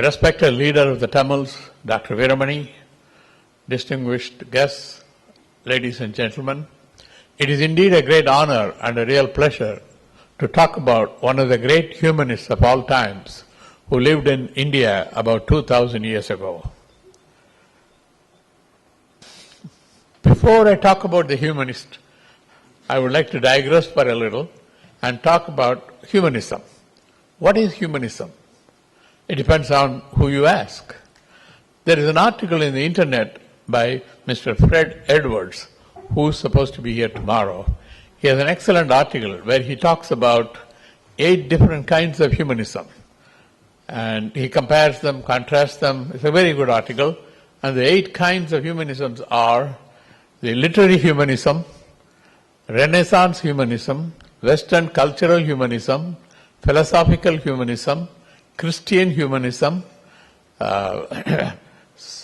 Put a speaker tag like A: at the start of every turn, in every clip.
A: respected leader of the Tamils, Dr. Veeramani, distinguished guests, ladies and gentlemen, it is indeed a great honor and a real pleasure to talk about one of the great humanists of all times who lived in India about 2000 years ago. Before I talk about the humanist, I would like to digress for a little and talk about humanism. What is humanism? It depends on who you ask. There is an article in the internet by Mr. Fred Edwards, who is supposed to be here tomorrow. He has an excellent article where he talks about 8 different kinds of humanism. And he compares them, contrasts them. It's a very good article. And the 8 kinds of humanisms are the literary humanism, Renaissance humanism, Western cultural humanism, philosophical humanism, Christian humanism,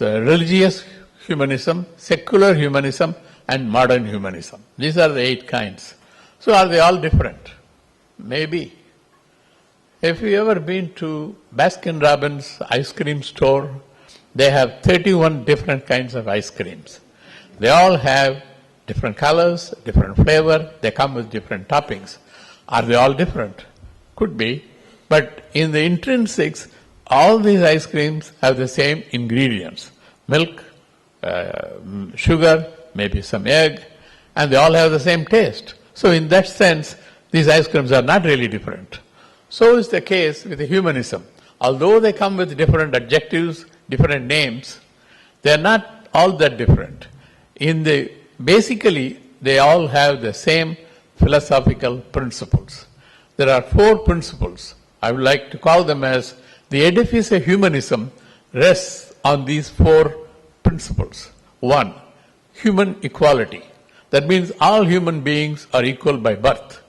A: religious humanism, secular humanism, and modern humanism. These are the 8 kinds. So are they all different? Maybe. If you ever been to Baskin-Robbins ice cream store, they have 31 different kinds of ice creams. They all have different colors, different flavor, they come with different toppings. Are they all different? Could be. But in the intrinsics, all these ice creams have the same ingredients. Milk, sugar, maybe some egg, and they all have the same taste. So in that sense, these ice creams are not really different. So is the case with the humanism. Although they come with different adjectives, different names, they are not all that different. Basically, they all have the same philosophical principles. There are 4 principles. I would like to call them as the edifice of humanism rests on these 4 principles. 1, human equality. That means all human beings are equal by birth.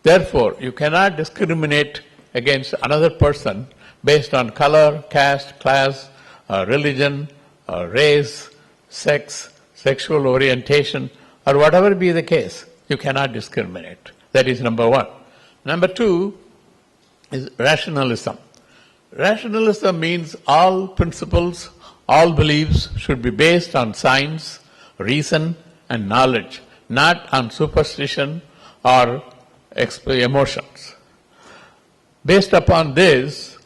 A: Therefore, you cannot discriminate against another person based on color, caste, class, religion, race, sex, sexual orientation, or whatever be the case. You cannot discriminate. That is number 1. Number 2 is rationalism. Rationalism means all principles, all beliefs should be based on science, reason, and knowledge, not on superstition or emotions. Based upon this,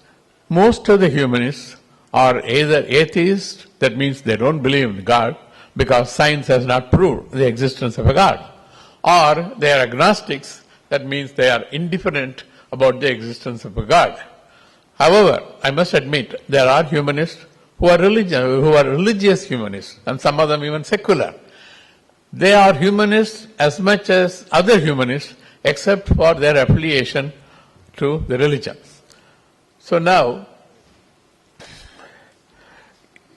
A: most of the humanists are either atheists, that means they don't believe in God because science has not proved the existence of a God, or they are agnostics, that means they are indifferent about the existence of a God. However, I must admit there are humanists who are religious humanists, and some of them even secular. They are humanists as much as other humanists, except for their affiliation to the religion. So now,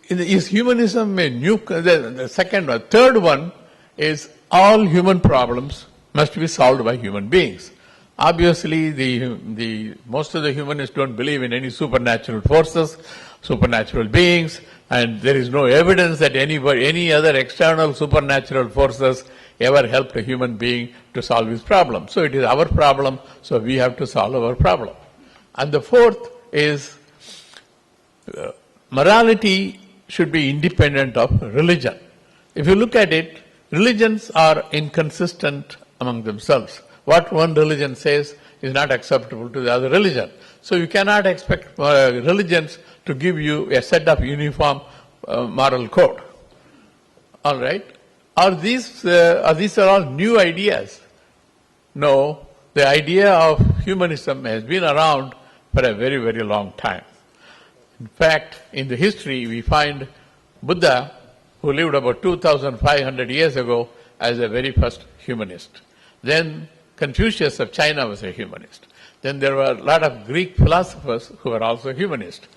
A: is humanism a new? The second one, third one is all human problems must be solved by human beings. Obviously, most of the humanists don't believe in any supernatural forces, supernatural beings, and there is no evidence that any other external supernatural forces ever helped a human being to solve his problem. So it is our problem, so we have to solve our problem. And the fourth is morality should be independent of religion. If you look at it, religions are inconsistent among themselves. What one religion says is not acceptable to the other religion. So you cannot expect religions to give you a set of uniform moral code. All right? These are all new ideas? No, the idea of humanism has been around for a very, very long time. In fact, in the history, we find Buddha, who lived about 2,500 years ago, as a very first humanist. Then Confucius of China was a humanist. Then there were a lot of Greek philosophers who were also humanists.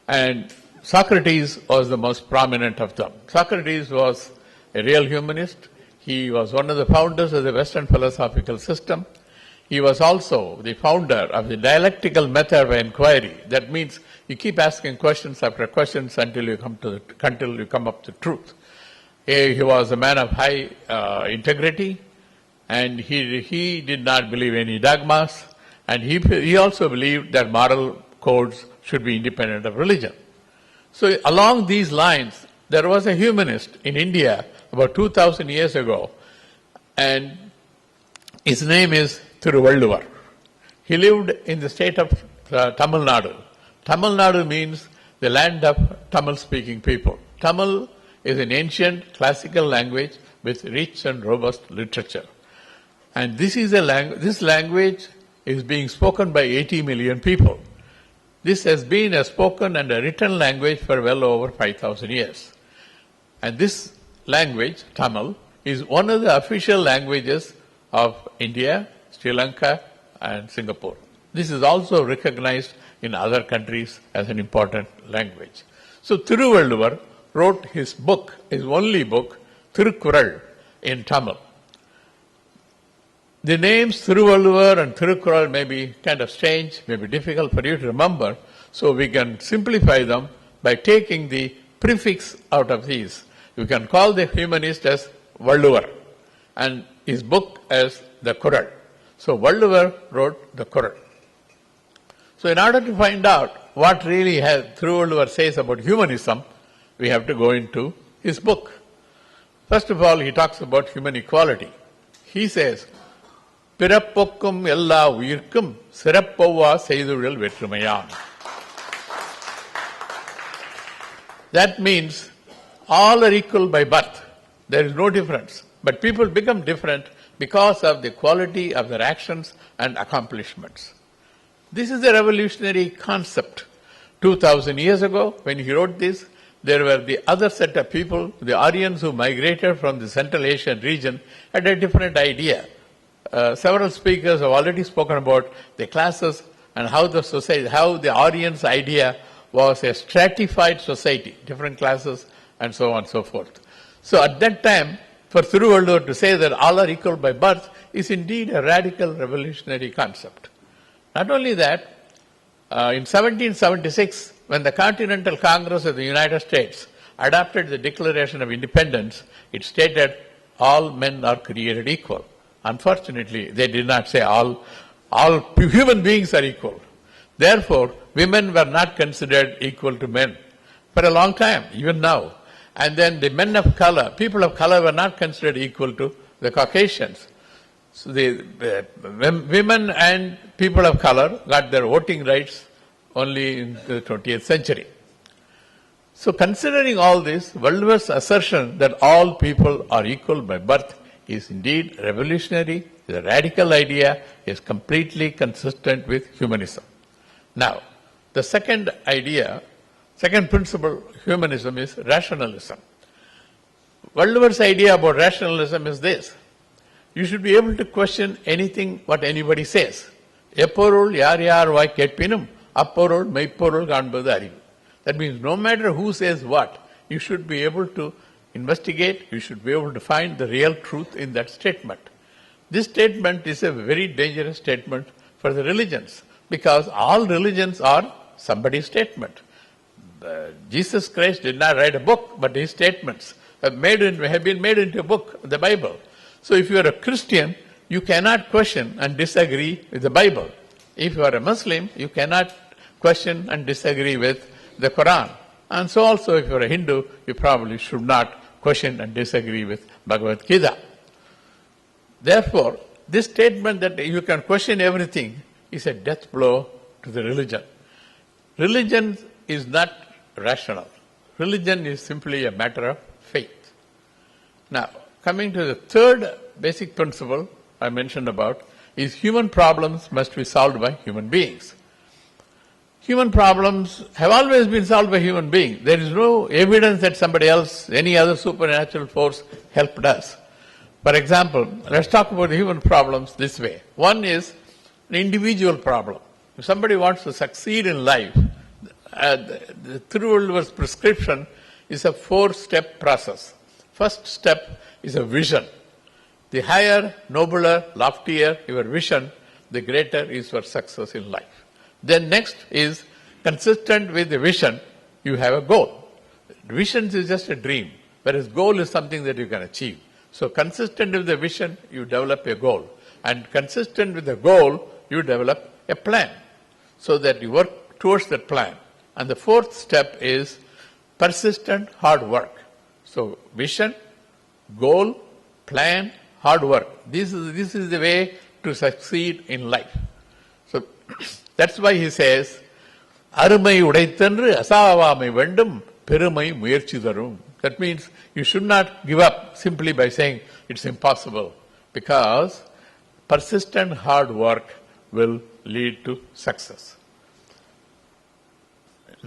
A: And Socrates was the most prominent of them. Socrates was a real humanist. He was one of the founders of the Western philosophical system. He was also the founder of the dialectical method of inquiry. That means you keep asking questions after questions until you come up to truth. He was a man of high integrity, and he did not believe any dogmas, and he also believed that moral codes should be independent of religion. So along these lines, there was a humanist in India about 2000 years ago, and his name is Thiruvalluvar. He lived in the state of Tamil Nadu. Tamil Nadu means the land of Tamil-speaking people. Tamil is an ancient classical language with rich and robust literature. And this language is being spoken by 80 million people. This has been a spoken and a written language for well over 5,000 years. And this language, Tamil, is one of the official languages of India, Sri Lanka, and Singapore. This is also recognized in other countries as an important language. So Thiruvalluvar wrote his book, his only book, Thirukkural, in Tamil. The names Thiruvalluvar and Thirukkural may be kind of strange, may be difficult for you to remember, so we can simplify them by taking the prefix out of these. You can call the humanist as Valluvar and his book as the Kural. So Valluvar wrote the Kural. So in order to find out what really Thiruvalluvar says about humanism, we have to go into his book. First of all, he talks about human equality. He says, பிறப்பொக்கும் எல்லா உயிர்க்கும் சிறப்பொவ்வா செய்துழல் வெற்றுமையான். That means all are equal by birth. There is no difference. But people become different because of the quality of their actions and accomplishments. This is a revolutionary concept. 2000 years ago, when he wrote this, there were the other set of people, the Aryans who migrated from the Central Asian region, had a different idea. Several speakers have already spoken about the classes and how the society, how the Aryans' idea was a stratified society, different classes and so on and so forth. So at that time, for Thiruvalluvar to say that all are equal by birth is indeed a radical revolutionary concept. Not only that, in 1776, when the Continental Congress of the United States adopted the Declaration of Independence, it stated all men are created equal. Unfortunately, they did not say all human beings are equal. Therefore, women were not considered equal to men for a long time, even now. And then the men of color, people of color were not considered equal to the Caucasians. So the women and people of color got their voting rights only in the 20th century. So considering all this, Valluvar's assertion that all people are equal by birth is indeed revolutionary, is a radical idea, is completely consistent with humanism. Now, the second idea, second principle of humanism is rationalism. Valluvar's idea about rationalism is this: you should be able to question anything what anybody says. Epporul yar yar vai ketpinum, apporul meipporul kanbadu arivu. That means no matter who says what, you should be able to investigate, you should be able to find the real truth in that statement. This statement is a very dangerous statement for the religions, because all religions are somebody's statement. Jesus Christ did not write a book, but his statements have been made into a book, the Bible. So if you are a Christian, you cannot question and disagree with the Bible. If you are a Muslim, you cannot question and disagree with the Quran. And so also if you are a Hindu, you probably should not question and disagree with Bhagavad Gita. Therefore, this statement that you can question everything is a death blow to the religion. Religion is not rational. Religion is simply a matter of faith. Now, coming to the third basic principle I mentioned about is human problems must be solved by human beings. Human problems have always been solved by human beings. There is no evidence that somebody else, any other supernatural force helped us. For example, let's talk about the human problems this way. One is an individual problem. If somebody wants to succeed in life, the Thiruvalluvar's prescription is a 4-step process. First step is a vision. The higher, nobler, loftier your vision, the greater is your success in life. Then next is consistent with the vision, you have a goal. Vision is just a dream, whereas goal is something that you can achieve. So consistent with the vision, you develop a goal. And consistent with the goal, you develop a plan so that you work towards that plan. And the fourth step is persistent hard work. So vision, goal, plan, hard work. This is the way to succeed in life. So that's why he says, அருமை உடைத்தென்று அசாவாமை வேண்டும் பெருமை முயற்சி தரும். That means you should not give up simply by saying it's impossible, because persistent hard work will lead to success.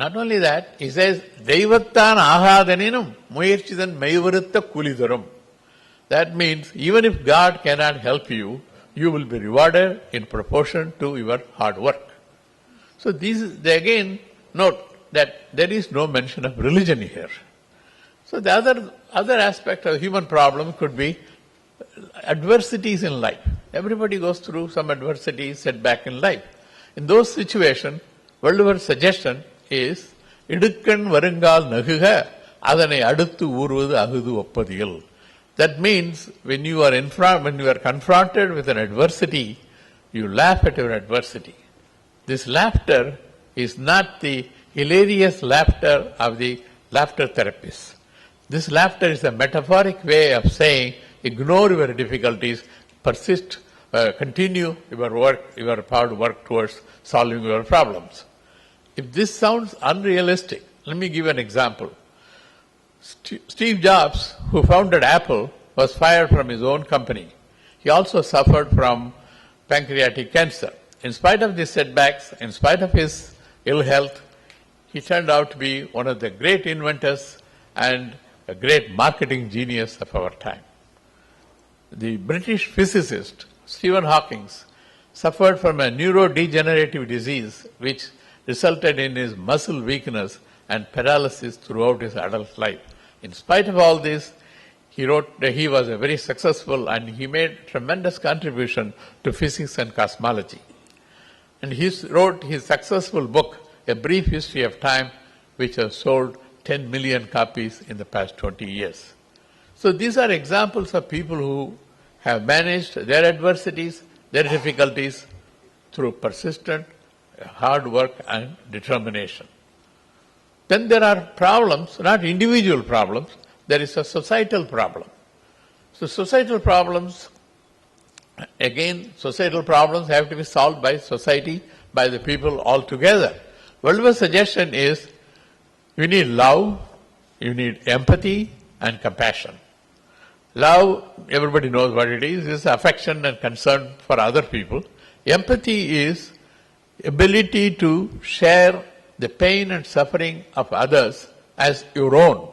A: Not only that, he says, தெய்வத்தான் ஆகாதெனினும் முயற்சிதன் மெய்வருத்த கூலி தரும். That means even if God cannot help you, you will be rewarded in proportion to your hard work. So they again note that there is no mention of religion here. So the other aspect of human problem could be adversities in life. Everybody goes through some adversities, setback in life. In those situations, Valluvur's suggestion is, இடுக்கண் வருங்கால் நகுக அதனை அடுத்து ஊறுவது அகுது ஒப்பதியல். That means when you are confronted with an adversity, you laugh at your adversity. This laughter is not the hilarious laughter of the laughter therapist. This laughter is a metaphoric way of saying, ignore your difficulties, persist, continue your work, your hard work towards solving your problems. If this sounds unrealistic, let me give an example. Steve Jobs, who founded Apple, was fired from his own company. He also suffered from pancreatic cancer. In spite of these setbacks, in spite of his ill health, he turned out to be one of the great inventors and a great marketing genius of our time. The British physicist Stephen Hawking suffered from a neurodegenerative disease which resulted in his muscle weakness and paralysis throughout his adult life. In spite of all this, he wrote that he was a very successful and he made tremendous contribution to physics and cosmology. And he wrote his successful book, A Brief History of Time, which has sold 10 million copies in the past 20 years. So these are examples of people who have managed their adversities, their difficulties through persistent hard work and determination. Then there are problems, not individual problems, there is a societal problem. So societal problems have to be solved by society, by the people all together. Valluvur's suggestion is, you need love, you need empathy and compassion. Love, everybody knows what it is affection and concern for other people. Empathy is ability to share the pain and suffering of others as your own.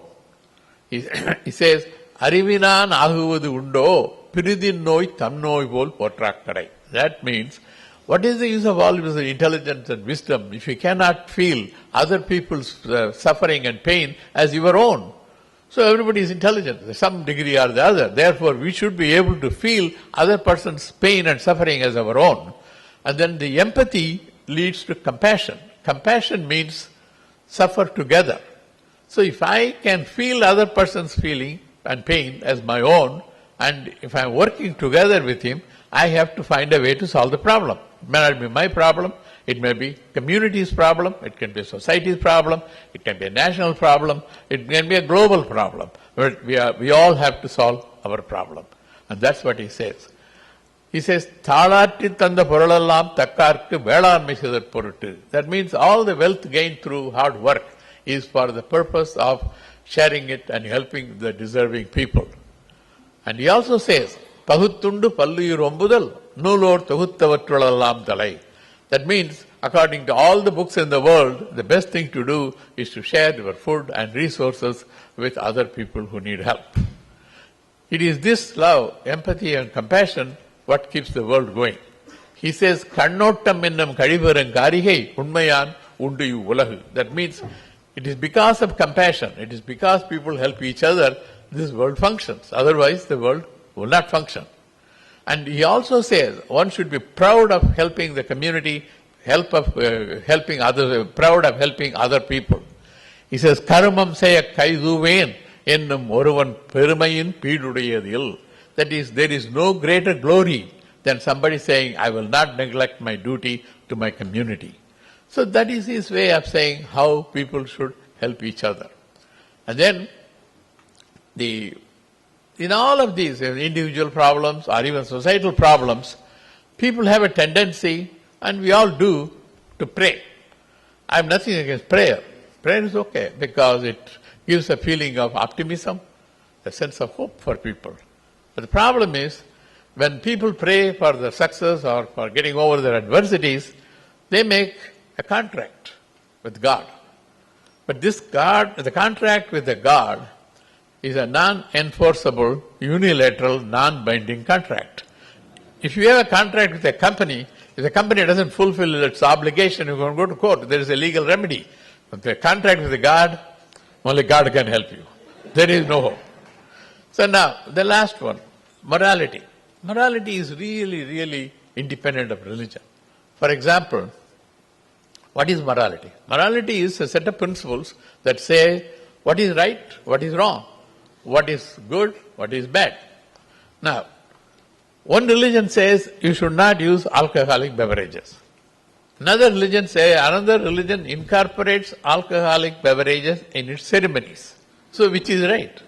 A: He says, அறிவினான் ஆகுவது உண்டோ பிரிதின் நோய் தம் நோய் போல் போற்றாக்கடை. That means, what is the use of all this intelligence and wisdom if you cannot feel other people's suffering and pain as your own? So everybody is intelligent to some degree or the other. Therefore, we should be able to feel other person's pain and suffering as our own. And then the empathy leads to compassion. Compassion means suffer together. So if I can feel other person's feeling and pain as my own, and if I am working together with him, I have to find a way to solve the problem. It may not be my problem, it may be community's problem, it can be society's problem, it can be a national problem, it can be a global problem. But we all have to solve our problem. And that's what he says. He says, தாளாற்றி தந்த பொருளெல்லாம் தக்கார்க்கு வேளாண்மை செய்தற் பொருட்டு. That means all the wealth gained through hard work is for the purpose of sharing it and helping the deserving people. And he also says, பகுத்துண்டு பல்லுயிர் ஒம்புதல் நூலோர் தொகுத்தவற்றுளெல்லாம் தலை. That means, according to all the books in the world, the best thing to do is to share your food and resources with other people who need help. It is this love, empathy and compassion what keeps the world going. He says, கண்ணோட்டம் என்னும் கழிவெறும் காரிகை உண்மையான் உண்டு உலகு. That means, it is because of compassion, it is because people help each other, this world functions. Otherwise, the world will not function. And he also says one should be proud of helping the community, helping others, proud of helping other people. He says, கருமம் செய்ய கைதூவேன் என்னும் ஒருவன் பெருமையின் பீடுடையதில். That is, there is no greater glory than somebody saying, I will not neglect my duty to my community. So that is his way of saying how people should help each other. And then in all of these individual problems or even societal problems, people have a tendency, and we all do, to pray. I have nothing against prayer. Prayer is okay because it gives a feeling of optimism, a sense of hope for people. But the problem is, when people pray for their success or for getting over their adversities, they make a contract with God. But this God, the contract with the God, is a non-enforceable, unilateral, non-binding contract. If you have a contract with a company, if the company doesn't fulfill its obligation, you can go to court. There is a legal remedy. But the contract with the God, only God can help you. There is no hope. So now, the last one, morality. Morality is really, really independent of religion. For example, what is morality? Morality is a set of principles that say what is right, what is wrong, what is good, what is bad. Now, one religion says you should not use alcoholic beverages. Another religion incorporates alcoholic beverages in its ceremonies. So which is right?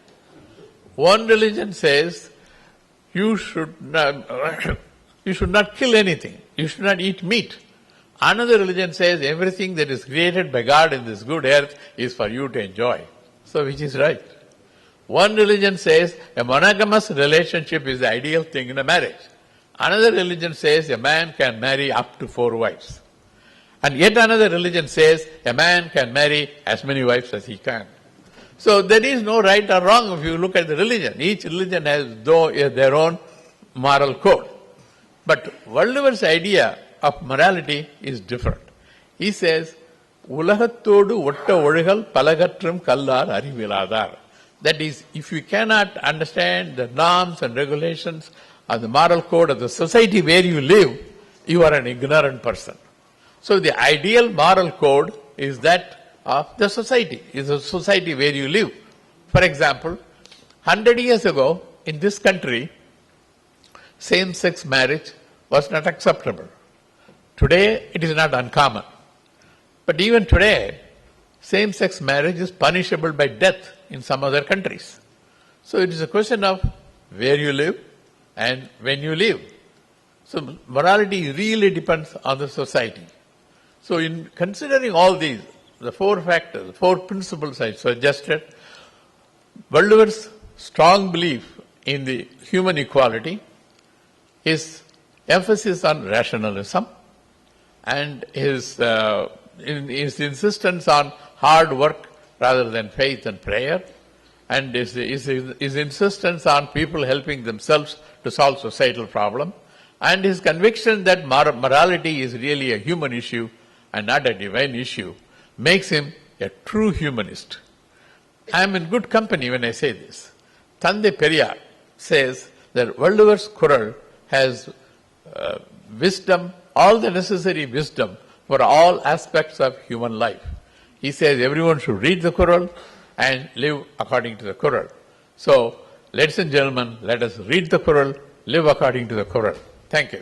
A: One religion says you should not kill anything. You should not eat meat. Another religion says everything that is created by God in this good earth is for you to enjoy. So which is right? One religion says a monogamous relationship is the ideal thing in a marriage. Another religion says a man can marry up to 4 wives. And yet another religion says a man can marry as many wives as he can. So there is no right or wrong if you look at the religion. Each religion has their own moral code. But Valluvar's idea of morality is different. He says, உலகத்தோடு ஒட்ட ஒழுகல் பலகற்றும் கல்லார் அறிவிலாதார். That is, if you cannot understand the norms and regulations of the moral code of the society where you live, you are an ignorant person. So the ideal moral code is that of the society, is the society where you live. For example, 100 years ago in this country, same-sex marriage was not acceptable. Today, it is not uncommon. But even today, same-sex marriage is punishable by death in some other countries. So it is a question of where you live and when you live. So morality really depends on the society. So in considering all these, the 4 factors, the 4 principles I suggested, Valluvar's strong belief in the human equality, his emphasis on rationalism, and his insistence on hard work rather than faith and prayer, and his insistence on people helping themselves to solve societal problems, and his conviction that morality is really a human issue and not a divine issue, makes him a true humanist. I am in good company when I say this. Thandai Periyar says that Valluvar's Kural has wisdom, all the necessary wisdom for all aspects of human life. He says everyone should read the Kural and live according to the Kural. So, ladies and gentlemen, let us read the Kural, live according to the Kural. Thank you.